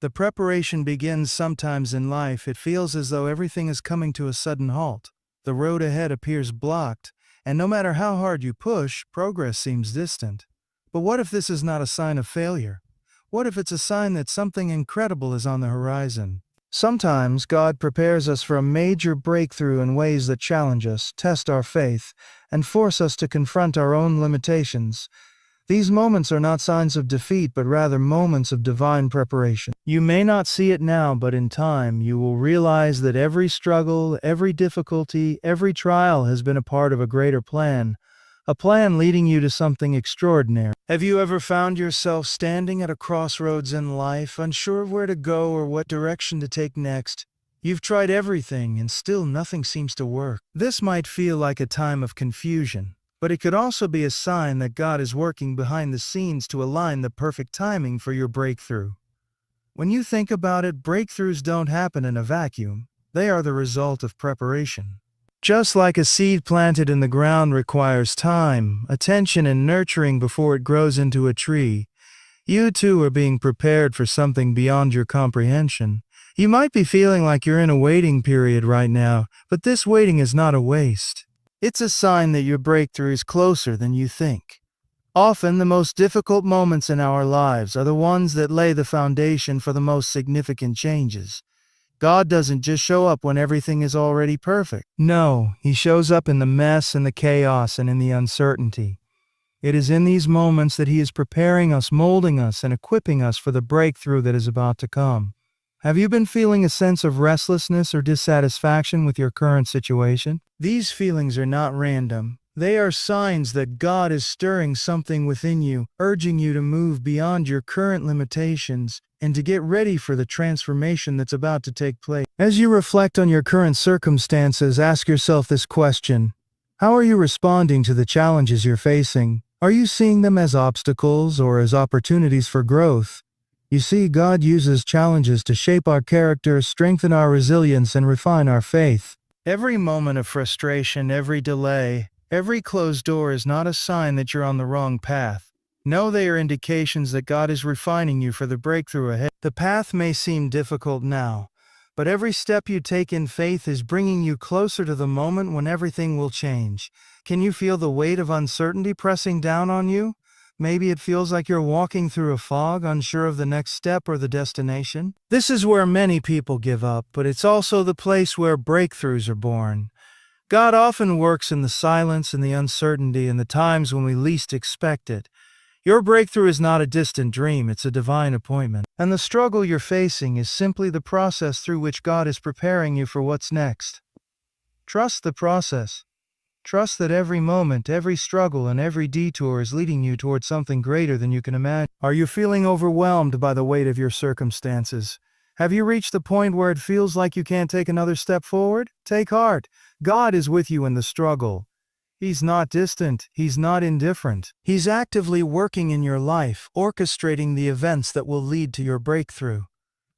The preparation begins sometimes in life. It feels as though everything is coming to a sudden halt. The road ahead appears blocked, and no matter how hard you push, progress seems distant. But what if this is not a sign of failure? What if it's a sign that something incredible is on the horizon? Sometimes God prepares us for a major breakthrough in ways that challenge us, test our faith, and force us to confront our own limitations. These moments are not signs of defeat, but rather moments of divine preparation. You may not see it now, but in time, you will realize that every struggle, every difficulty, every trial has been a part of a greater plan, a plan leading you to something extraordinary. Have you ever found yourself standing at a crossroads in life, unsure of where to go or what direction to take next? You've tried everything, and still nothing seems to work. This might feel like a time of confusion, but it could also be a sign that God is working behind the scenes to align the perfect timing for your breakthrough. When you think about it, breakthroughs don't happen in a vacuum. They are the result of preparation. Just like a seed planted in the ground requires time, attention, and nurturing before it grows into a tree, you too are being prepared for something beyond your comprehension. You might be feeling like you're in a waiting period right now, but this waiting is not a waste. It's a sign that your breakthrough is closer than you think. Often, the most difficult moments in our lives are the ones that lay the foundation for the most significant changes. God doesn't just show up when everything is already perfect. No, He shows up in the mess and the chaos and in the uncertainty. It is in these moments that He is preparing us, molding us, and equipping us for the breakthrough that is about to come. Have you been feeling a sense of restlessness or dissatisfaction with your current situation? These feelings are not random. They are signs that God is stirring something within you, urging you to move beyond your current limitations and to get ready for the transformation that's about to take place. As you reflect on your current circumstances, ask yourself this question: how are you responding to the challenges you're facing? Are you seeing them as obstacles or as opportunities for growth? You see, God uses challenges to shape our character, strengthen our resilience, and refine our faith. Every moment of frustration, every delay, every closed door is not a sign that you're on the wrong path. No, they are indications that God is refining you for the breakthrough ahead. The path may seem difficult now, but every step you take in faith is bringing you closer to the moment when everything will change. Can you feel the weight of uncertainty pressing down on you? Maybe it feels like you're walking through a fog, unsure of the next step or the destination. This is where many people give up, but it's also the place where breakthroughs are born. God often works in the silence and the uncertainty and the times when we least expect it. Your breakthrough is not a distant dream, it's a divine appointment. And the struggle you're facing is simply the process through which God is preparing you for what's next. Trust the process. Trust that every moment, every struggle, and every detour is leading you towards something greater than you can imagine. Are you feeling overwhelmed by the weight of your circumstances? Have you reached the point where it feels like you can't take another step forward? Take heart. God is with you in the struggle. He's not distant. He's not indifferent. He's actively working in your life, orchestrating the events that will lead to your breakthrough.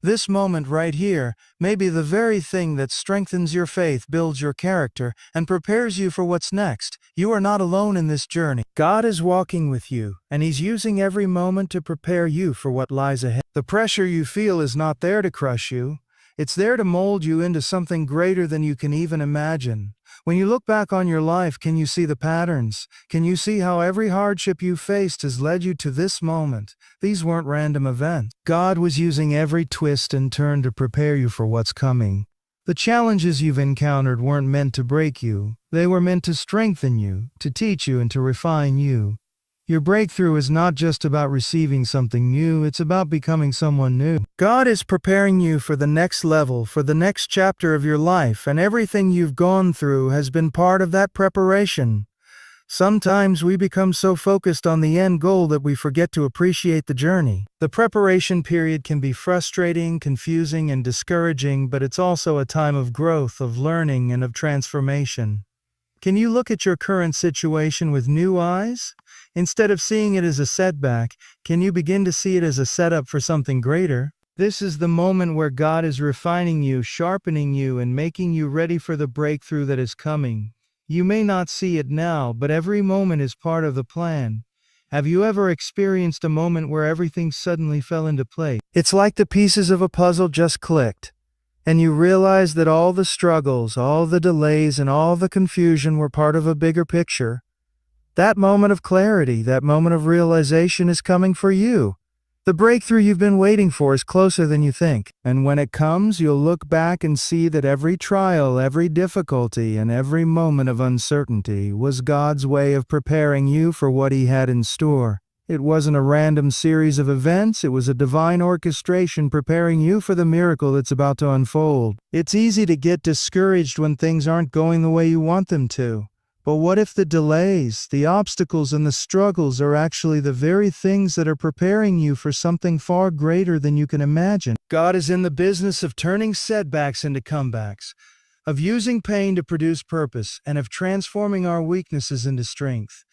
This moment right here may be the very thing that strengthens your faith, builds your character, and prepares you for what's next. You are not alone in this journey. God is walking with you, and He's using every moment to prepare you for what lies ahead. The pressure you feel is not there to crush you. It's there to mold you into something greater than you can even imagine. When you look back on your life, can you see the patterns? Can you see how every hardship you faced has led you to this moment? These weren't random events. God was using every twist and turn to prepare you for what's coming. The challenges you've encountered weren't meant to break you. They were meant to strengthen you, to teach you, and to refine you. Your breakthrough is not just about receiving something new, it's about becoming someone new. God is preparing you for the next level, for the next chapter of your life, and everything you've gone through has been part of that preparation. Sometimes we become so focused on the end goal that we forget to appreciate the journey. The preparation period can be frustrating, confusing, and discouraging, but it's also a time of growth, of learning, and of transformation. Can you look at your current situation with new eyes? Instead of seeing it as a setback, can you begin to see it as a setup for something greater? This is the moment where God is refining you, sharpening you, and making you ready for the breakthrough that is coming. You may not see it now, but every moment is part of the plan. Have you ever experienced a moment where everything suddenly fell into place? It's like the pieces of a puzzle just clicked, and you realize that all the struggles, all the delays, and all the confusion were part of a bigger picture. That moment of clarity, that moment of realization is coming for you. The breakthrough you've been waiting for is closer than you think. And when it comes, you'll look back and see that every trial, every difficulty, and every moment of uncertainty was God's way of preparing you for what He had in store. It wasn't a random series of events, it was a divine orchestration preparing you for the miracle that's about to unfold. It's easy to get discouraged when things aren't going the way you want them to. But what if the delays, the obstacles, and the struggles are actually the very things that are preparing you for something far greater than you can imagine? God is in the business of turning setbacks into comebacks, of using pain to produce purpose, and of transforming our weaknesses into strength.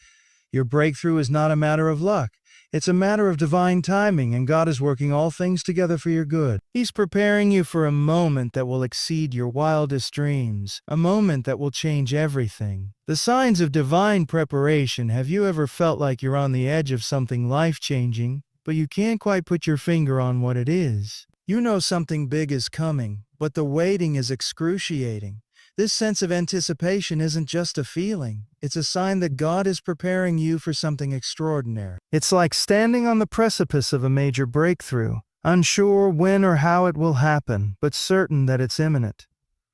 Your breakthrough is not a matter of luck. It's a matter of divine timing, and God is working all things together for your good. He's preparing you for a moment that will exceed your wildest dreams, a moment that will change everything. The signs of divine preparation. Have you ever felt like you're on the edge of something life-changing, but you can't quite put your finger on what it is? You know something big is coming, but the waiting is excruciating. This sense of anticipation isn't just a feeling. It's a sign that God is preparing you for something extraordinary. It's like standing on the precipice of a major breakthrough, unsure when or how it will happen, but certain that it's imminent.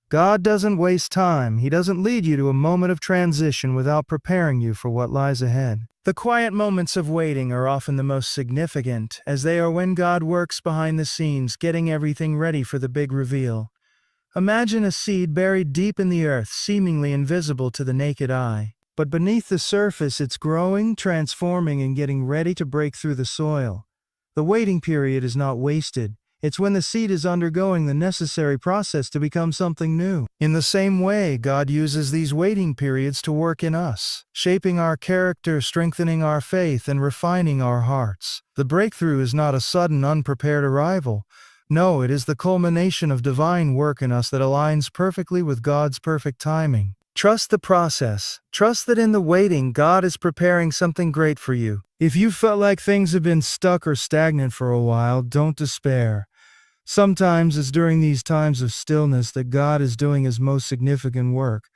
God doesn't waste time. He doesn't lead you to a moment of transition without preparing you for what lies ahead. The quiet moments of waiting are often the most significant, as they are when God works behind the scenes, getting everything ready for the big reveal. Imagine a seed buried deep in the earth, seemingly invisible to the naked eye. But beneath the surface, it's growing, transforming, and getting ready to break through the soil. The waiting period is not wasted. It's when the seed is undergoing the necessary process to become something new. In the same way, God uses these waiting periods to work in us, shaping our character, strengthening our faith, and refining our hearts. The breakthrough is not a sudden, unprepared arrival. No, it is the culmination of divine work in us that aligns perfectly with God's perfect timing. Trust the process. Trust that in the waiting, God is preparing something great for you. If you felt like things have been stuck or stagnant for a while, don't despair. Sometimes it's during these times of stillness that God is doing His most significant work.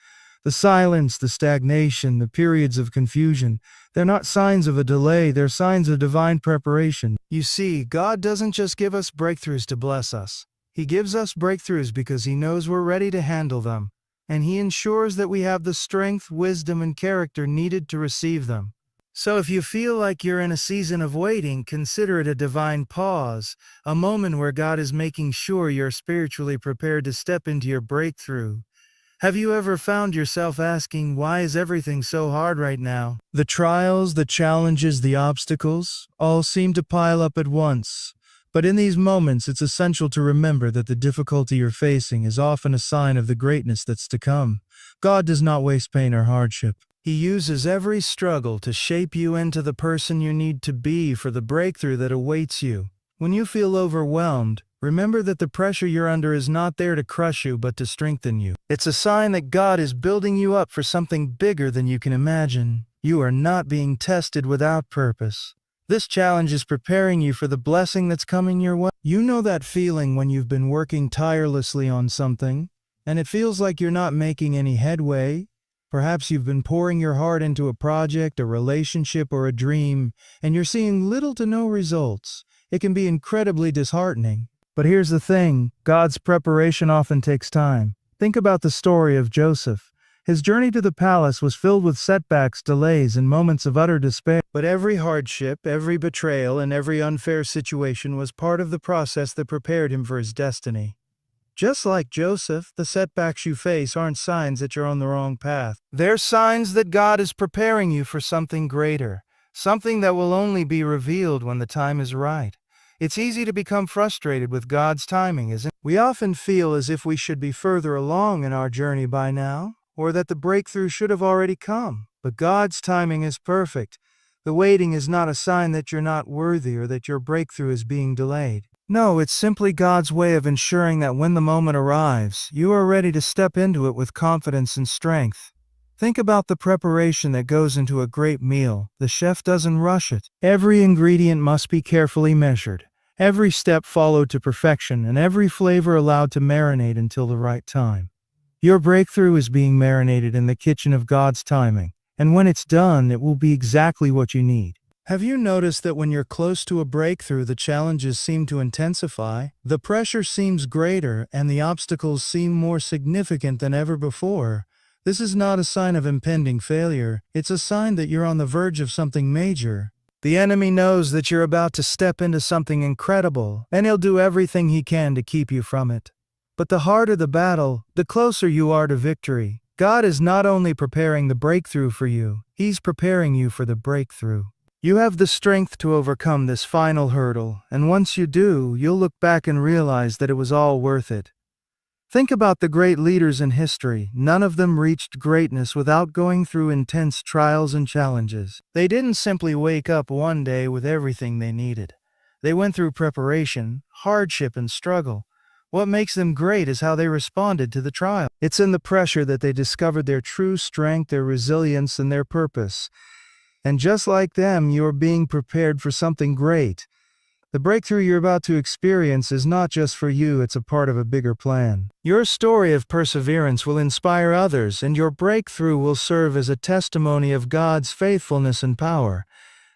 The silence, the stagnation, the periods of confusion, they're not signs of a delay, they're signs of divine preparation. You see, God doesn't just give us breakthroughs to bless us. He gives us breakthroughs because He knows we're ready to handle them, and He ensures that we have the strength, wisdom, and character needed to receive them. So if you feel like you're in a season of waiting, consider it a divine pause, a moment where God is making sure you're spiritually prepared to step into your breakthrough. Have you ever found yourself asking, why is everything so hard right now? The trials, the challenges, the obstacles, all seem to pile up at once. But in these moments, it's essential to remember that the difficulty you're facing is often a sign of the greatness that's to come. God does not waste pain or hardship. He uses every struggle to shape you into the person you need to be for the breakthrough that awaits you. When you feel overwhelmed, remember that the pressure you're under is not there to crush you but to strengthen you. It's a sign that God is building you up for something bigger than you can imagine. You are not being tested without purpose. This challenge is preparing you for the blessing that's coming your way. You know that feeling when you've been working tirelessly on something, and it feels like you're not making any headway? Perhaps you've been pouring your heart into a project, a relationship, or a dream, and you're seeing little to no results. It can be incredibly disheartening. But here's the thing, God's preparation often takes time. Think about the story of Joseph. His journey to the palace was filled with setbacks, delays, and moments of utter despair. But every hardship, every betrayal, and every unfair situation was part of the process that prepared him for his destiny. Just like Joseph, the setbacks you face aren't signs that you're on the wrong path. They're signs that God is preparing you for something greater, something that will only be revealed when the time is right. It's easy to become frustrated with God's timing, isn't it? We often feel as if we should be further along in our journey by now, or that the breakthrough should have already come. But God's timing is perfect. The waiting is not a sign that you're not worthy or that your breakthrough is being delayed. No, it's simply God's way of ensuring that when the moment arrives, you are ready to step into it with confidence and strength. Think about the preparation that goes into a great meal. The chef doesn't rush it. Every ingredient must be carefully measured, every step followed to perfection, and every flavor allowed to marinate until the right time. Your breakthrough is being marinated in the kitchen of God's timing, and when it's done, it will be exactly what you need. Have you noticed that when you're close to a breakthrough, the challenges seem to intensify? The pressure seems greater, and the obstacles seem more significant than ever before. This is not a sign of impending failure, it's a sign that you're on the verge of something major. The enemy knows that you're about to step into something incredible, and he'll do everything he can to keep you from it. But the harder the battle, the closer you are to victory. God is not only preparing the breakthrough for you, He's preparing you for the breakthrough. You have the strength to overcome this final hurdle, and once you do, you'll look back and realize that it was all worth it. Think about the great leaders in history. None of them reached greatness without going through intense trials and challenges. They didn't simply wake up one day with everything they needed. They went through preparation, hardship, and struggle. What makes them great is how they responded to the trial. It's in the pressure that they discovered their true strength, their resilience, and their purpose. And just like them, you are being prepared for something great. The breakthrough you're about to experience is not just for you, it's a part of a bigger plan. Your story of perseverance will inspire others, and your breakthrough will serve as a testimony of God's faithfulness and power.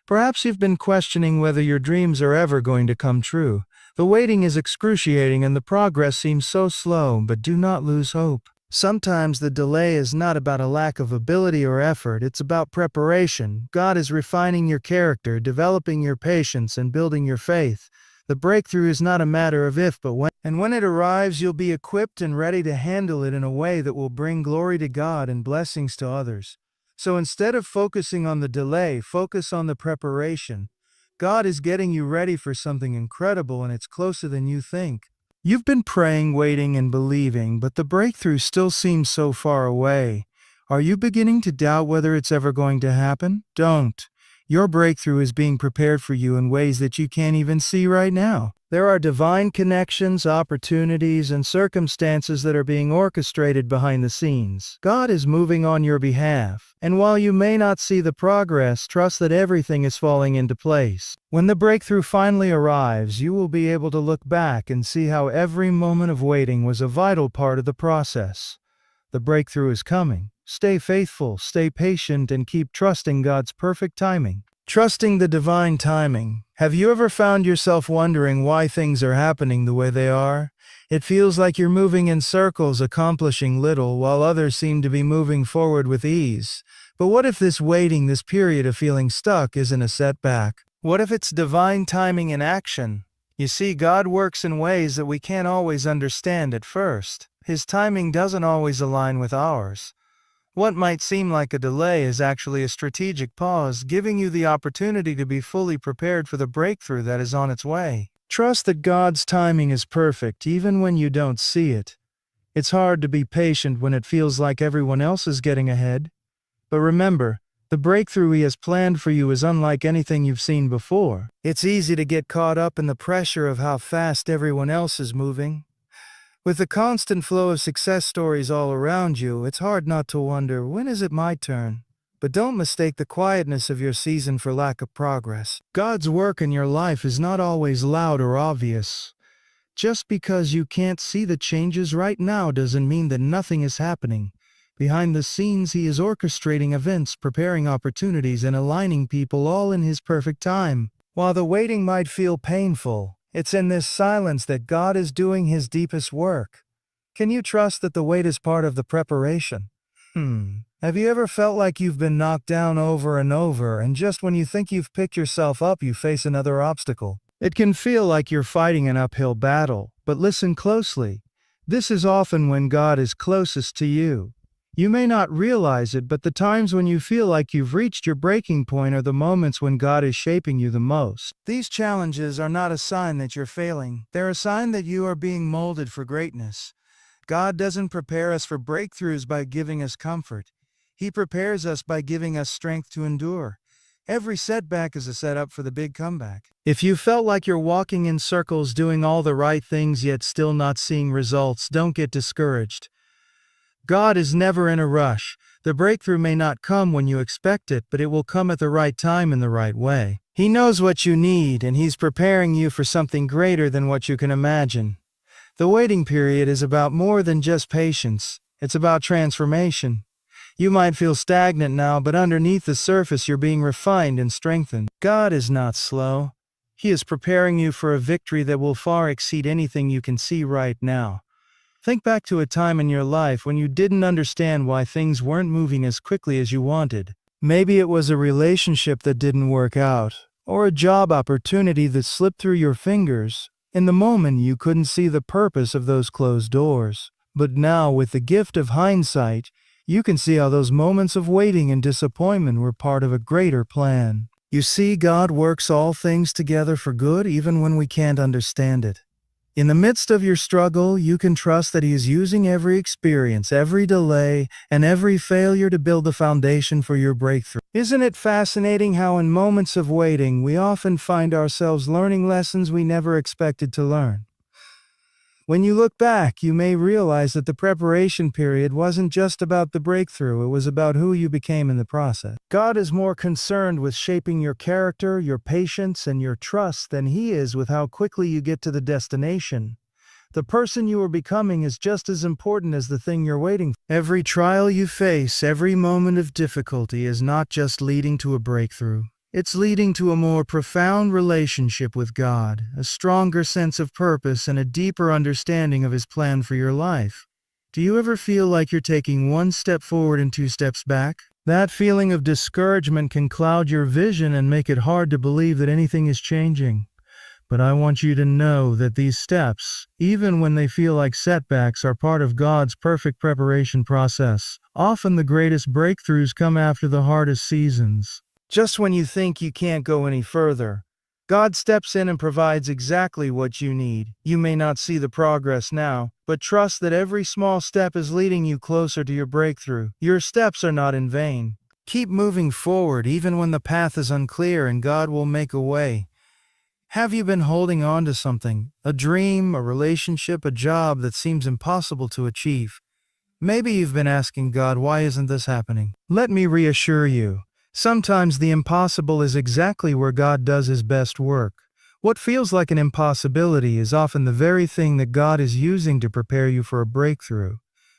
Perhaps you've been questioning whether your dreams are ever going to come true. The waiting is excruciating and the progress seems so slow, but do not lose hope. Sometimes the delay is not about a lack of ability or effort, it's about preparation. God is refining your character, developing your patience, and building your faith. The breakthrough is not a matter of if but when. And when it arrives, you'll be equipped and ready to handle it in a way that will bring glory to God and blessings to others. So instead of focusing on the delay, focus on the preparation. God is getting you ready for something incredible, and it's closer than you think. You've been praying, waiting, and believing, but the breakthrough still seems so far away. Are you beginning to doubt whether it's ever going to happen? Don't. Your breakthrough is being prepared for you in ways that you can't even see right now. There are divine connections, opportunities, and circumstances that are being orchestrated behind the scenes. God is moving on your behalf, and while you may not see the progress, trust that everything is falling into place. When the breakthrough finally arrives, you will be able to look back and see how every moment of waiting was a vital part of the process. The breakthrough is coming. Stay faithful, stay patient, and keep trusting God's perfect timing. Trusting the divine timing. Have you ever found yourself wondering why things are happening the way they are? It feels like you're moving in circles, accomplishing little, while others seem to be moving forward with ease. But what if this waiting, this period of feeling stuck, isn't a setback? What if it's divine timing in action? You see, God works in ways that we can't always understand at first. His timing doesn't always align with ours. What might seem like a delay is actually a strategic pause, giving you the opportunity to be fully prepared for the breakthrough that is on its way. Trust that God's timing is perfect, even when you don't see it. It's hard to be patient when it feels like everyone else is getting ahead. But remember, the breakthrough He has planned for you is unlike anything you've seen before. It's easy to get caught up in the pressure of how fast everyone else is moving. With the constant flow of success stories all around you, it's hard not to wonder, when is it my turn? But don't mistake the quietness of your season for lack of progress. God's work in your life is not always loud or obvious. Just because you can't see the changes right now doesn't mean that nothing is happening. Behind the scenes, He is orchestrating events, preparing opportunities, and aligning people all in His perfect time. While the waiting might feel painful, it's in this silence that God is doing His deepest work. Can you trust that the wait is part of the preparation? Have you ever felt like you've been knocked down over and over, and just when you think you've picked yourself up, you face another obstacle? It can feel like you're fighting an uphill battle, but listen closely. This is often when God is closest to you. You may not realize it, but the times when you feel like you've reached your breaking point are the moments when God is shaping you the most. These challenges are not a sign that you're failing. They're a sign that you are being molded for greatness. God doesn't prepare us for breakthroughs by giving us comfort. He prepares us by giving us strength to endure. Every setback is a setup for the big comeback. If you felt like you're walking in circles doing all the right things yet still not seeing results, don't get discouraged. God is never in a rush. The breakthrough may not come when you expect it, but it will come at the right time in the right way. He knows what you need, and He's preparing you for something greater than what you can imagine. The waiting period is about more than just patience. It's about transformation. You might feel stagnant now, but underneath the surface you're being refined and strengthened. God is not slow. He is preparing you for a victory that will far exceed anything you can see right now. Think back to a time in your life when you didn't understand why things weren't moving as quickly as you wanted. Maybe it was a relationship that didn't work out, or a job opportunity that slipped through your fingers. In the moment, you couldn't see the purpose of those closed doors. But now, with the gift of hindsight, you can see how those moments of waiting and disappointment were part of a greater plan. You see, God works all things together for good even when we can't understand it. In the midst of your struggle, you can trust that He is using every experience, every delay, and every failure to build the foundation for your breakthrough. Isn't it fascinating how in moments of waiting, we often find ourselves learning lessons we never expected to learn? When you look back, you may realize that the preparation period wasn't just about the breakthrough, it was about who you became in the process. God is more concerned with shaping your character, your patience, and your trust than He is with how quickly you get to the destination. The person you are becoming is just as important as the thing you're waiting for. Every trial you face, every moment of difficulty is not just leading to a breakthrough. It's leading to a more profound relationship with God, a stronger sense of purpose, and a deeper understanding of His plan for your life. Do you ever feel like you're taking one step forward and two steps back? That feeling of discouragement can cloud your vision and make it hard to believe that anything is changing. But I want you to know that these steps, even when they feel like setbacks, are part of God's perfect preparation process. Often the greatest breakthroughs come after the hardest seasons. Just when you think you can't go any further, God steps in and provides exactly what you need. You may not see the progress now, but trust that every small step is leading you closer to your breakthrough. Your steps are not in vain. Keep moving forward even when the path is unclear, and God will make a way. Have you been holding on to something, a dream, a relationship, a job that seems impossible to achieve? Maybe you've been asking God, why isn't this happening? Let me reassure you. Sometimes the impossible is exactly where God does His best work. What feels like an impossibility is often the very thing that God is using to prepare you for a breakthrough.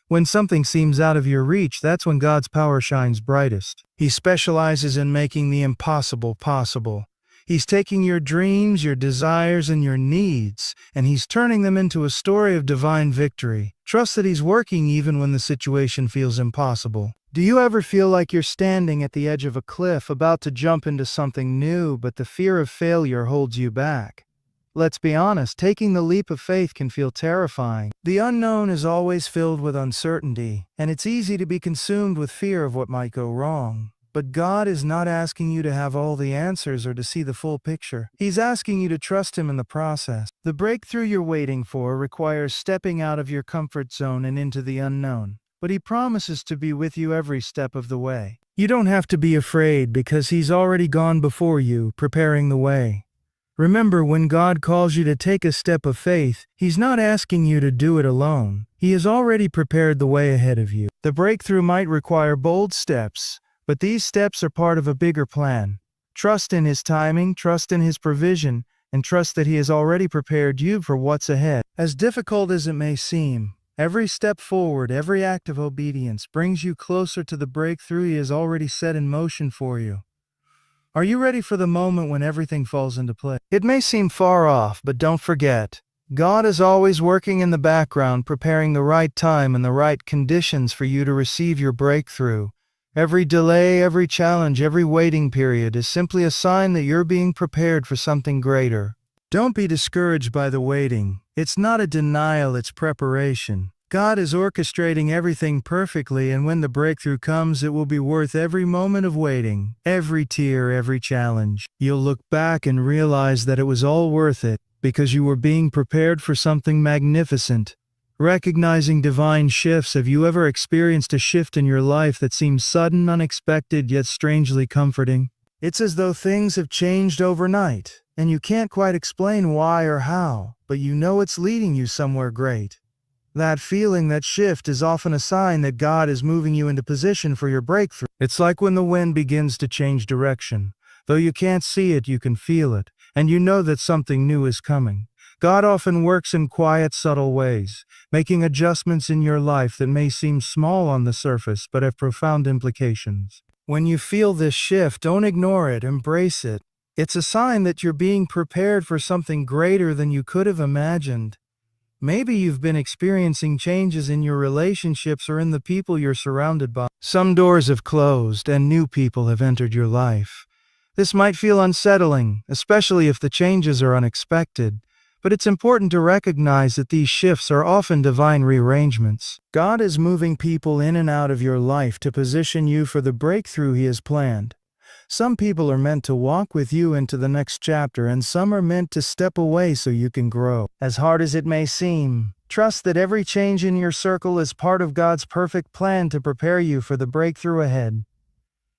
When something seems out of your reach, that's when God's power shines brightest. He specializes in making the impossible possible. He's taking your dreams, your desires, and your needs, and He's turning them into a story of divine victory. Trust that He's working even when the situation feels impossible. Do you ever feel like you're standing at the edge of a cliff, about to jump into something new, but the fear of failure holds you back? Let's be honest, taking the leap of faith can feel terrifying. The unknown is always filled with uncertainty, and it's easy to be consumed with fear of what might go wrong. But God is not asking you to have all the answers or to see the full picture. He's asking you to trust Him in the process. The breakthrough you're waiting for requires stepping out of your comfort zone and into the unknown. But He promises to be with you every step of the way. You don't have to be afraid because He's already gone before you, preparing the way. Remember, when God calls you to take a step of faith, He's not asking you to do it alone. He has already prepared the way ahead of you. The breakthrough might require bold steps, but these steps are part of a bigger plan. Trust in His timing, trust in His provision, and trust that He has already prepared you for what's ahead. As difficult as it may seem, every step forward, every act of obedience brings you closer to the breakthrough He has already set in motion for you. Are you ready for the moment when everything falls into place? It may seem far off, but don't forget, God is always working in the background, preparing the right time and the right conditions for you to receive your breakthrough. Every delay, every challenge, every waiting period is simply a sign that you're being prepared for something greater. Don't be discouraged by the waiting. It's not a denial, it's preparation. God is orchestrating everything perfectly, and when the breakthrough comes, it will be worth every moment of waiting, every tear, every challenge. You'll look back and realize that it was all worth it, because you were being prepared for something magnificent. Recognizing divine shifts, have you ever experienced a shift in your life that seems sudden, unexpected, yet strangely comforting? It's as though things have changed overnight, and you can't quite explain why or how, but you know it's leading you somewhere great. That feeling, that shift, is often a sign that God is moving you into position for your breakthrough. It's like when the wind begins to change direction. Though you can't see it, you can feel it, and you know that something new is coming. God often works in quiet, subtle ways, making adjustments in your life that may seem small on the surface but have profound implications. When you feel this shift, don't ignore it, embrace it. It's a sign that you're being prepared for something greater than you could have imagined. Maybe you've been experiencing changes in your relationships or in the people you're surrounded by. Some doors have closed and new people have entered your life. This might feel unsettling, especially if the changes are unexpected, but it's important to recognize that these shifts are often divine rearrangements. God is moving people in and out of your life to position you for the breakthrough He has planned. Some people are meant to walk with you into the next chapter, and some are meant to step away so you can grow. As hard as it may seem, trust that every change in your circle is part of God's perfect plan to prepare you for the breakthrough ahead.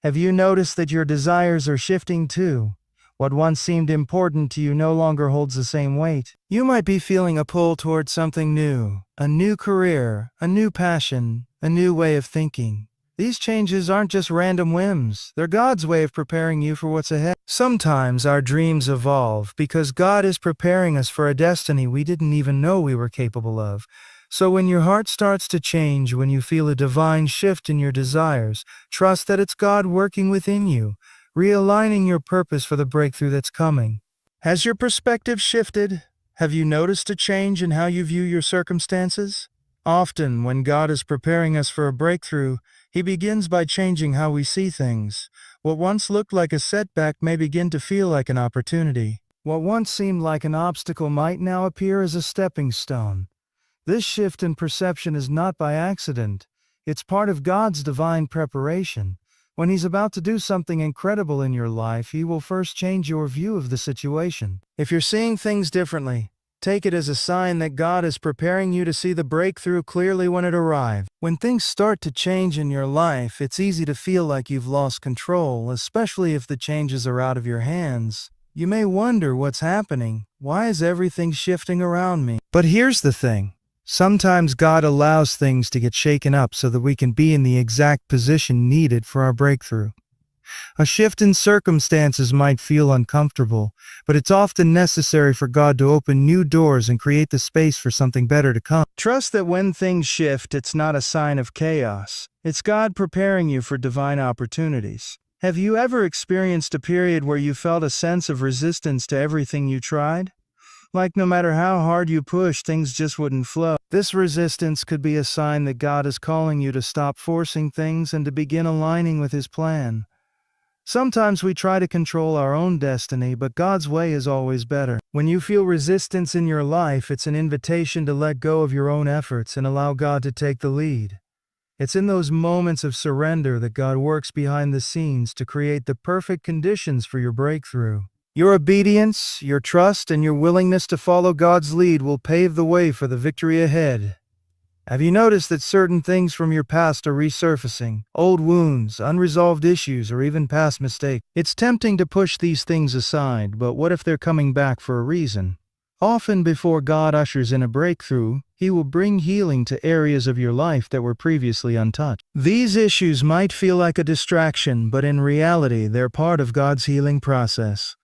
Have you noticed that your desires are shifting too? What once seemed important to you no longer holds the same weight. You might be feeling a pull towards something new, a new career, a new passion, a new way of thinking. These changes aren't just random whims, they're God's way of preparing you for what's ahead. Sometimes our dreams evolve because God is preparing us for a destiny we didn't even know we were capable of. So when your heart starts to change, when you feel a divine shift in your desires, trust that it's God working within you, realigning your purpose for the breakthrough that's coming. Has your perspective shifted? Have you noticed a change in how you view your circumstances? Often, when God is preparing us for a breakthrough, He begins by changing how we see things. What once looked like a setback may begin to feel like an opportunity. What once seemed like an obstacle might now appear as a stepping stone. This shift in perception is not by accident. It's part of God's divine preparation. When He's about to do something incredible in your life, He will first change your view of the situation. If you're seeing things differently, take it as a sign that God is preparing you to see the breakthrough clearly when it arrives. When things start to change in your life, it's easy to feel like you've lost control, especially if the changes are out of your hands. You may wonder what's happening. Why is everything shifting around me? But here's the thing. Sometimes God allows things to get shaken up so that we can be in the exact position needed for our breakthrough. A shift in circumstances might feel uncomfortable, but it's often necessary for God to open new doors and create the space for something better to come. Trust that when things shift, it's not a sign of chaos. It's God preparing you for divine opportunities. Have you ever experienced a period where you felt a sense of resistance to everything you tried? Like no matter how hard you pushed, things just wouldn't flow. This resistance could be a sign that God is calling you to stop forcing things and to begin aligning with His plan. Sometimes we try to control our own destiny, but God's way is always better. When you feel resistance in your life, it's an invitation to let go of your own efforts and allow God to take the lead. It's in those moments of surrender that God works behind the scenes to create the perfect conditions for your breakthrough. Your obedience, your trust, and your willingness to follow God's lead will pave the way for the victory ahead. Have you noticed that certain things from your past are resurfacing? Old wounds, unresolved issues, or even past mistakes. It's tempting to push these things aside, but what if they're coming back for a reason? Often before God ushers in a breakthrough, He will bring healing to areas of your life that were previously untouched. These issues might feel like a distraction, but in reality, they're part of God's healing process.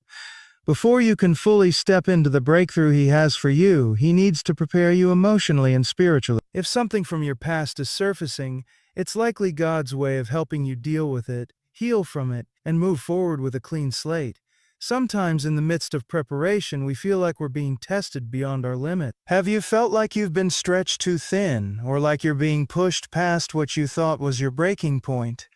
Before you can fully step into the breakthrough He has for you, He needs to prepare you emotionally and spiritually. If something from your past is surfacing, it's likely God's way of helping you deal with it, heal from it, and move forward with a clean slate. Sometimes in the midst of preparation, we feel like we're being tested beyond our limit. Have you felt like you've been stretched too thin, or like you're being pushed past what you thought was your breaking point?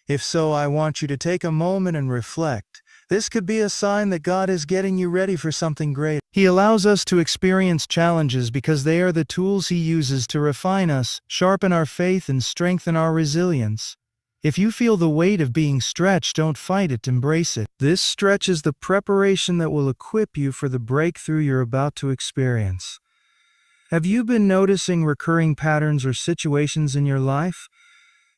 If so, I want you to take a moment and reflect. This could be a sign that God is getting you ready for something great. He allows us to experience challenges because they are the tools He uses to refine us, sharpen our faith, and strengthen our resilience. If you feel the weight of being stretched, don't fight it, embrace it. This stretch is the preparation that will equip you for the breakthrough you're about to experience. Have you been noticing recurring patterns or situations in your life?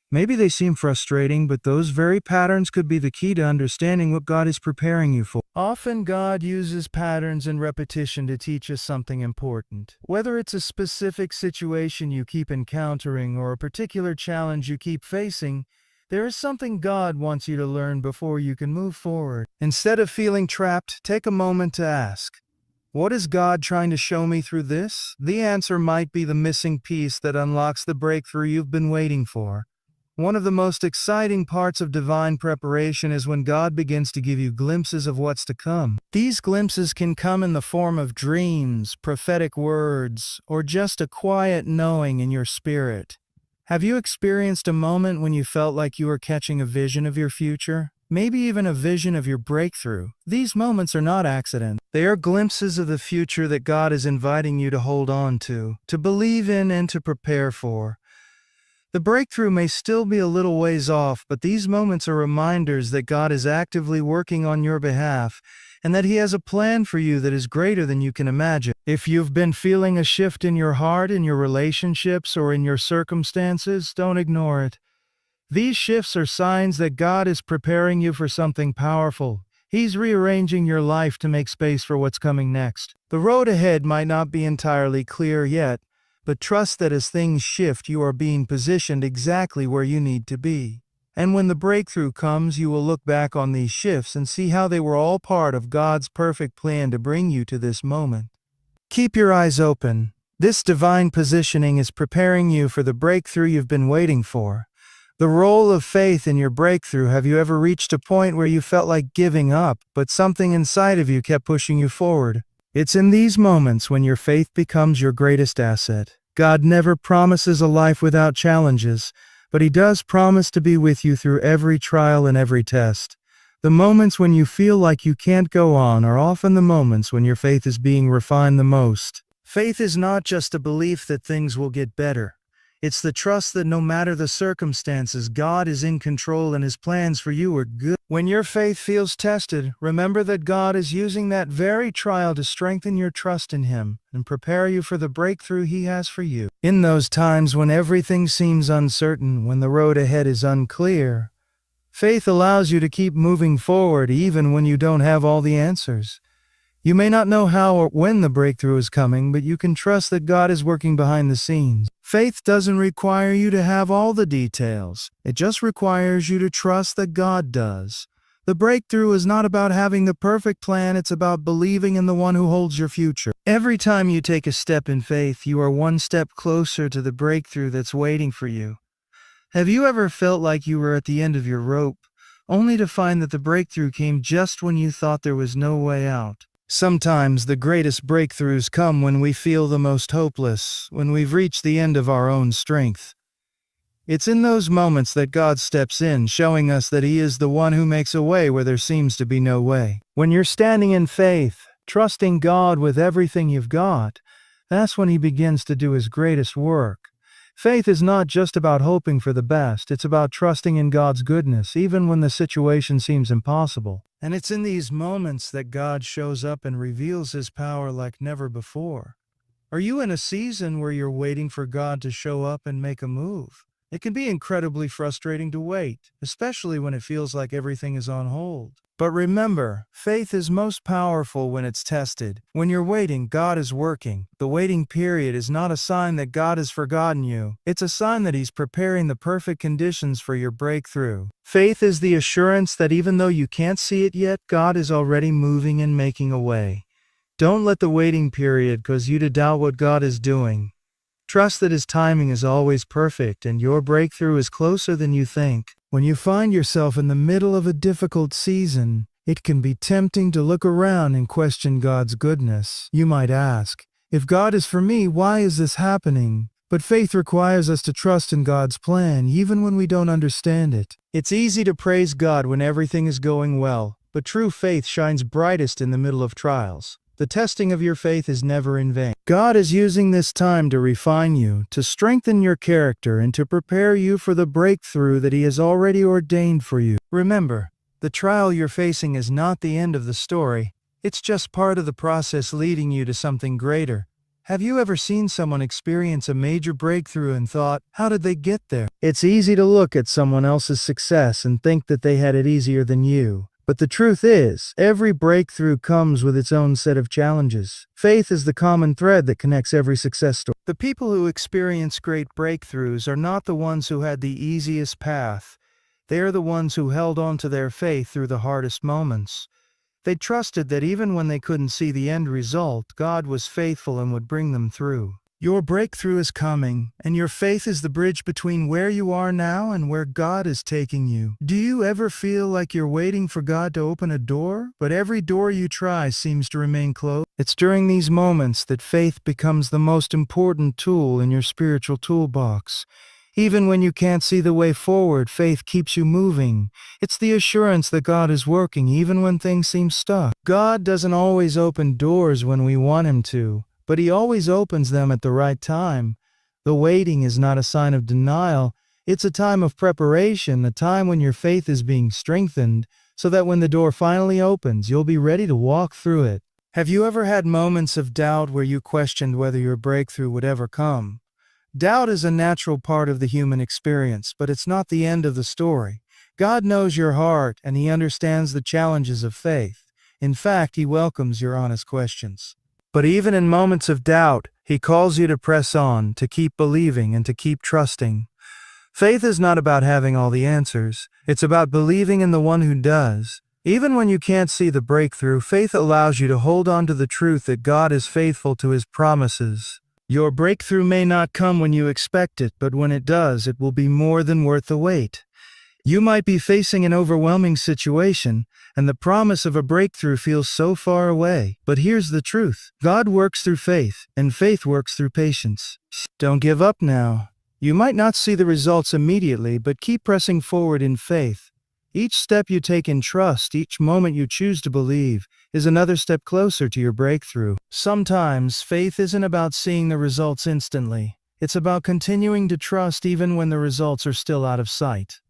Maybe they seem frustrating, but those very patterns could be the key to understanding what God is preparing you for. Often God uses patterns and repetition to teach us something important. Whether it's a specific situation you keep encountering or a particular challenge you keep facing, there is something God wants you to learn before you can move forward. Instead of feeling trapped, take a moment to ask, what is God trying to show me through this? The answer might be the missing piece that unlocks the breakthrough you've been waiting for. One of the most exciting parts of divine preparation is when God begins to give you glimpses of what's to come. These glimpses can come in the form of dreams, prophetic words, or just a quiet knowing in your spirit. Have you experienced a moment when you felt like you were catching a vision of your future? Maybe even a vision of your breakthrough. These moments are not accidents. They are glimpses of the future that God is inviting you to hold on to believe in, and to prepare for. The breakthrough may still be a little ways off, but these moments are reminders that God is actively working on your behalf and that He has a plan for you that is greater than you can imagine. If you've been feeling a shift in your heart, in your relationships, or in your circumstances, don't ignore it. These shifts are signs that God is preparing you for something powerful. He's rearranging your life to make space for what's coming next. The road ahead might not be entirely clear yet, but trust that as things shift, you are being positioned exactly where you need to be. And when the breakthrough comes, you will look back on these shifts and see how they were all part of God's perfect plan to bring you to this moment. Keep your eyes open. This divine positioning is preparing you for the breakthrough you've been waiting for. The role of faith in your breakthrough. Have you ever reached a point where you felt like giving up, but something inside of you kept pushing you forward? It's in these moments when your faith becomes your greatest asset. God never promises a life without challenges, but He does promise to be with you through every trial and every test. The moments when you feel like you can't go on are often the moments when your faith is being refined the most. Faith is not just a belief that things will get better. It's the trust that no matter the circumstances, God is in control and His plans for you are good. When your faith feels tested, remember that God is using that very trial to strengthen your trust in Him and prepare you for the breakthrough He has for you. In those times when everything seems uncertain, when the road ahead is unclear, faith allows you to keep moving forward even when you don't have all the answers. You may not know how or when the breakthrough is coming, but you can trust that God is working behind the scenes. Faith doesn't require you to have all the details. It just requires you to trust that God does. The breakthrough is not about having the perfect plan, it's about believing in the one who holds your future. Every time you take a step in faith, you are one step closer to the breakthrough that's waiting for you. Have you ever felt like you were at the end of your rope, only to find that the breakthrough came just when you thought there was no way out? Sometimes the greatest breakthroughs come when we feel the most hopeless, when we've reached the end of our own strength. It's in those moments that God steps in, showing us that He is the one who makes a way where there seems to be no way. When you're standing in faith, trusting God with everything you've got, that's when He begins to do His greatest work. Faith is not just about hoping for the best, it's about trusting in God's goodness, even when the situation seems impossible. And it's in these moments that God shows up and reveals His power like never before. Are you in a season where you're waiting for God to show up and make a move? It can be incredibly frustrating to wait, especially when it feels like everything is on hold. But remember, faith is most powerful when it's tested. When you're waiting, God is working. The waiting period is not a sign that God has forgotten you. It's a sign that He's preparing the perfect conditions for your breakthrough. Faith is the assurance that even though you can't see it yet, God is already moving and making a way. Don't let the waiting period cause you to doubt what God is doing. Trust that His timing is always perfect and your breakthrough is closer than you think. When you find yourself in the middle of a difficult season, it can be tempting to look around and question God's goodness. You might ask, if God is for me, why is this happening? But faith requires us to trust in God's plan, even when we don't understand it. It's easy to praise God when everything is going well, but true faith shines brightest in the middle of trials. The testing of your faith is never in vain. God is using this time to refine you, to strengthen your character, and to prepare you for the breakthrough that He has already ordained for you. Remember, the trial you're facing is not the end of the story. It's just part of the process leading you to something greater. Have you ever seen someone experience a major breakthrough and thought, how did they get there? It's easy to look at someone else's success and think that they had it easier than you. But the truth is, every breakthrough comes with its own set of challenges. Faith is the common thread that connects every success story. The people who experience great breakthroughs are not the ones who had the easiest path. They are the ones who held on to their faith through the hardest moments. They trusted that even when they couldn't see the end result, God was faithful and would bring them through. Your breakthrough is coming, and your faith is the bridge between where you are now and where God is taking you. Do you ever feel like you're waiting for God to open a door, but every door you try seems to remain closed? It's during these moments that faith becomes the most important tool in your spiritual toolbox. Even when you can't see the way forward, faith keeps you moving. It's the assurance that God is working even when things seem stuck. God doesn't always open doors when we want Him to, but He always opens them at the right time. The waiting is not a sign of denial. It's a time of preparation, a time when your faith is being strengthened, so that when the door finally opens, you'll be ready to walk through it. Have you ever had moments of doubt where you questioned whether your breakthrough would ever come? Doubt is a natural part of the human experience, but it's not the end of the story. God knows your heart, and He understands the challenges of faith. In fact, He welcomes your honest questions. But even in moments of doubt, He calls you to press on, to keep believing, and to keep trusting. Faith is not about having all the answers. It's about believing in the one who does. Even when you can't see the breakthrough, faith allows you to hold on to the truth that God is faithful to His promises. Your breakthrough may not come when you expect it, but when it does, it will be more than worth the wait. You might be facing an overwhelming situation, and the promise of a breakthrough feels so far away. But here's the truth. God works through faith, and faith works through patience. Don't give up now. You might not see the results immediately, but keep pressing forward in faith. Each step you take in trust, each moment you choose to believe, is another step closer to your breakthrough. Sometimes, faith isn't about seeing the results instantly. It's about continuing to trust even when the results are still out of sight.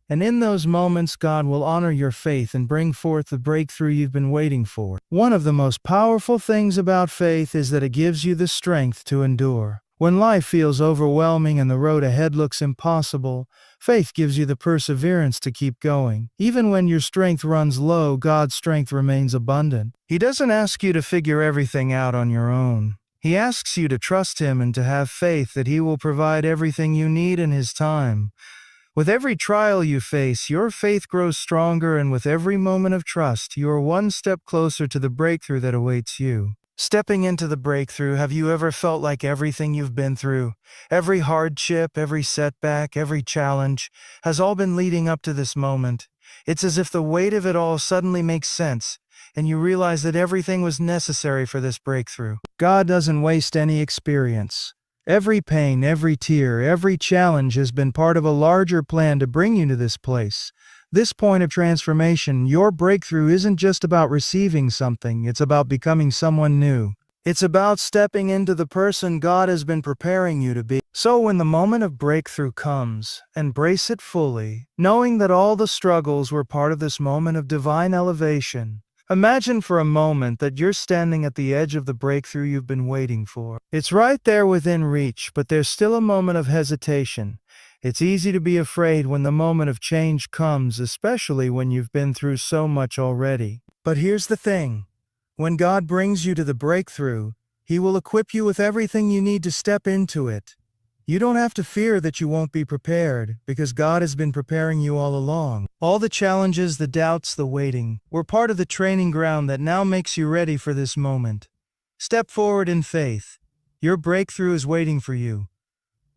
And in those moments, God will honor your faith and bring forth the breakthrough you've been waiting for. One of the most powerful things about faith is that it gives you the strength to endure. When life feels overwhelming and the road ahead looks impossible, faith gives you the perseverance to keep going. Even when your strength runs low, God's strength remains abundant. He doesn't ask you to figure everything out on your own. He asks you to trust Him and to have faith that He will provide everything you need in His time. With every trial you face, your faith grows stronger, and with every moment of trust, you are one step closer to the breakthrough that awaits you. Stepping into the breakthrough, have you ever felt like everything you've been through, every hardship, every setback, every challenge, has all been leading up to this moment? It's as if the weight of it all suddenly makes sense, and you realize that everything was necessary for this breakthrough. God doesn't waste any experience. Every pain, every tear, every challenge has been part of a larger plan to bring you to this place. This point of transformation, your breakthrough isn't just about receiving something, it's about becoming someone new. It's about stepping into the person God has been preparing you to be. So when the moment of breakthrough comes, embrace it fully, knowing that all the struggles were part of this moment of divine elevation. Imagine for a moment that you're standing at the edge of the breakthrough you've been waiting for. It's right there within reach, but there's still a moment of hesitation. It's easy to be afraid when the moment of change comes, especially when you've been through so much already. But here's the thing. When God brings you to the breakthrough, He will equip you with everything you need to step into it. You don't have to fear that you won't be prepared, because God has been preparing you all along. All the challenges, the doubts, the waiting, were part of the training ground that now makes you ready for this moment. Step forward in faith. Your breakthrough is waiting for you.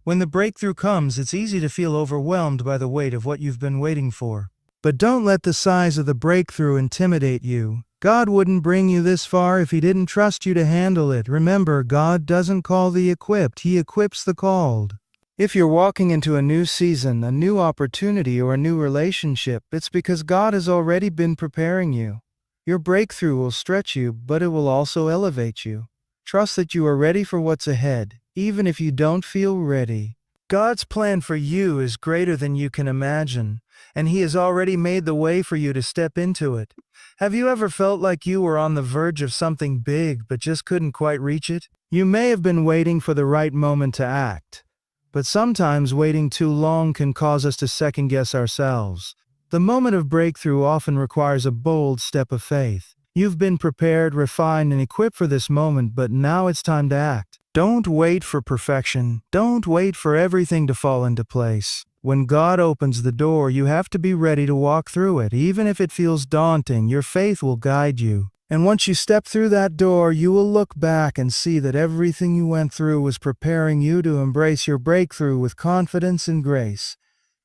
When the breakthrough comes, it's easy to feel overwhelmed by the weight of what you've been waiting for. But don't let the size of the breakthrough intimidate you. God wouldn't bring you this far if He didn't trust you to handle it. Remember, God doesn't call the equipped, He equips the called. If you're walking into a new season, a new opportunity, or a new relationship, it's because God has already been preparing you. Your breakthrough will stretch you, but it will also elevate you. Trust that you are ready for what's ahead, even if you don't feel ready. God's plan for you is greater than you can imagine, and He has already made the way for you to step into it. Have you ever felt like you were on the verge of something big but just couldn't quite reach it? You may have been waiting for the right moment to act, but sometimes waiting too long can cause us to second-guess ourselves. The moment of breakthrough often requires a bold step of faith. You've been prepared, refined, and equipped for this moment, but now it's time to act. Don't wait for perfection. Don't wait for everything to fall into place. When God opens the door, you have to be ready to walk through it. Even if it feels daunting, your faith will guide you. And once you step through that door, you will look back and see that everything you went through was preparing you to embrace your breakthrough with confidence and grace.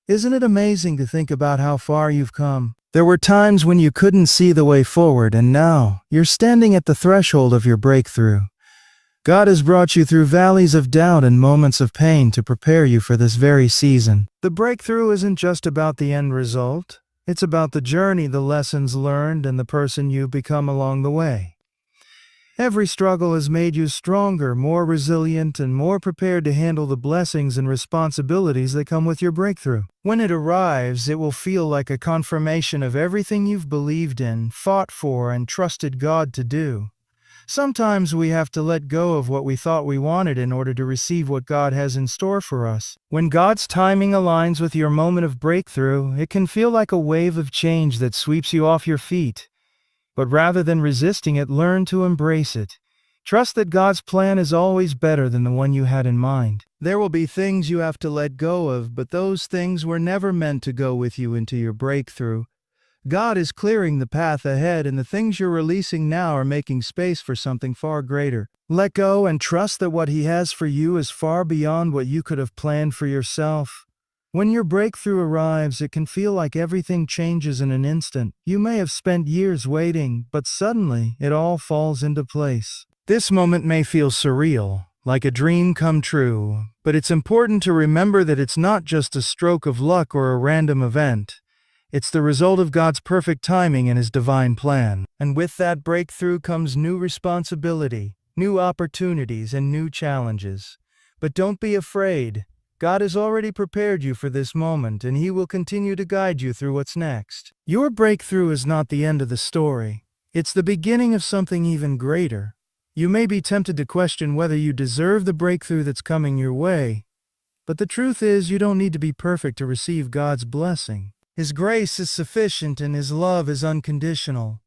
Isn't it amazing to think about how far you've come? There were times when you couldn't see the way forward, and now you're standing at the threshold of your breakthrough. God has brought you through valleys of doubt and moments of pain to prepare you for this very season. The breakthrough isn't just about the end result. It's about the journey, the lessons learned, and the person you've become along the way. Every struggle has made you stronger, more resilient, and more prepared to handle the blessings and responsibilities that come with your breakthrough. When it arrives, it will feel like a confirmation of everything you've believed in, fought for, and trusted God to do. Sometimes we have to let go of what we thought we wanted in order to receive what God has in store for us. When God's timing aligns with your moment of breakthrough, it can feel like a wave of change that sweeps you off your feet. But rather than resisting it, learn to embrace it. Trust that God's plan is always better than the one you had in mind. There will be things you have to let go of, but those things were never meant to go with you into your breakthrough. God is clearing the path ahead, and the things you're releasing now are making space for something far greater. Let go and trust that what He has for you is far beyond what you could have planned for yourself. When your breakthrough arrives, it can feel like everything changes in an instant. You may have spent years waiting, but suddenly it all falls into place. This moment may feel surreal, like a dream come true, but it's important to remember that it's not just a stroke of luck or a random event. It's the result of God's perfect timing and His divine plan. And with that breakthrough comes new responsibility, new opportunities, and new challenges. But don't be afraid. God has already prepared you for this moment, and He will continue to guide you through what's next. Your breakthrough is not the end of the story. It's the beginning of something even greater. You may be tempted to question whether you deserve the breakthrough that's coming your way, but the truth is you don't need to be perfect to receive God's blessing. His grace is sufficient and His love is unconditional.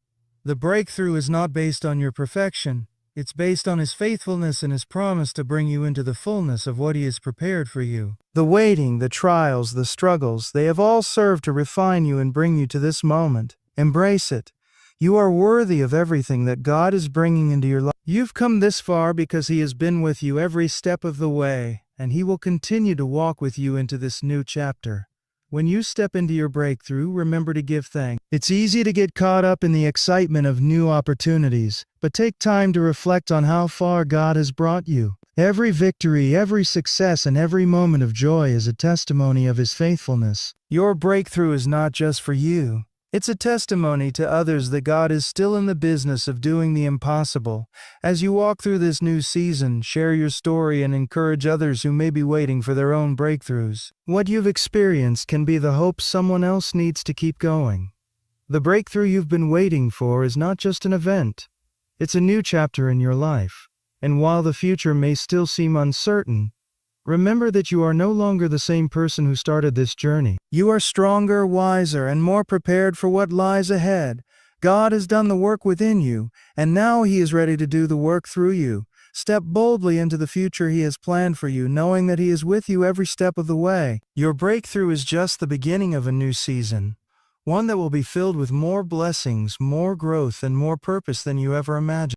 The breakthrough is not based on your perfection. It's based on His faithfulness and His promise to bring you into the fullness of what He has prepared for you. The waiting, the trials, the struggles, they have all served to refine you and bring you to this moment. Embrace it. You are worthy of everything that God is bringing into your life. You've come this far because He has been with you every step of the way, and He will continue to walk with you into this new chapter. When you step into your breakthrough, remember to give thanks. It's easy to get caught up in the excitement of new opportunities, but take time to reflect on how far God has brought you. Every victory, every success, and every moment of joy is a testimony of His faithfulness. Your breakthrough is not just for you. It's a testimony to others that God is still in the business of doing the impossible. As you walk through this new season, share your story and encourage others who may be waiting for their own breakthroughs. What you've experienced can be the hope someone else needs to keep going. The breakthrough you've been waiting for is not just an event. It's a new chapter in your life. And while the future may still seem uncertain, remember that you are no longer the same person who started this journey. You are stronger, wiser, and more prepared for what lies ahead. God has done the work within you, and now He is ready to do the work through you. Step boldly into the future He has planned for you, knowing that He is with you every step of the way. Your breakthrough is just the beginning of a new season, one that will be filled with more blessings, more growth, and more purpose than you ever imagined.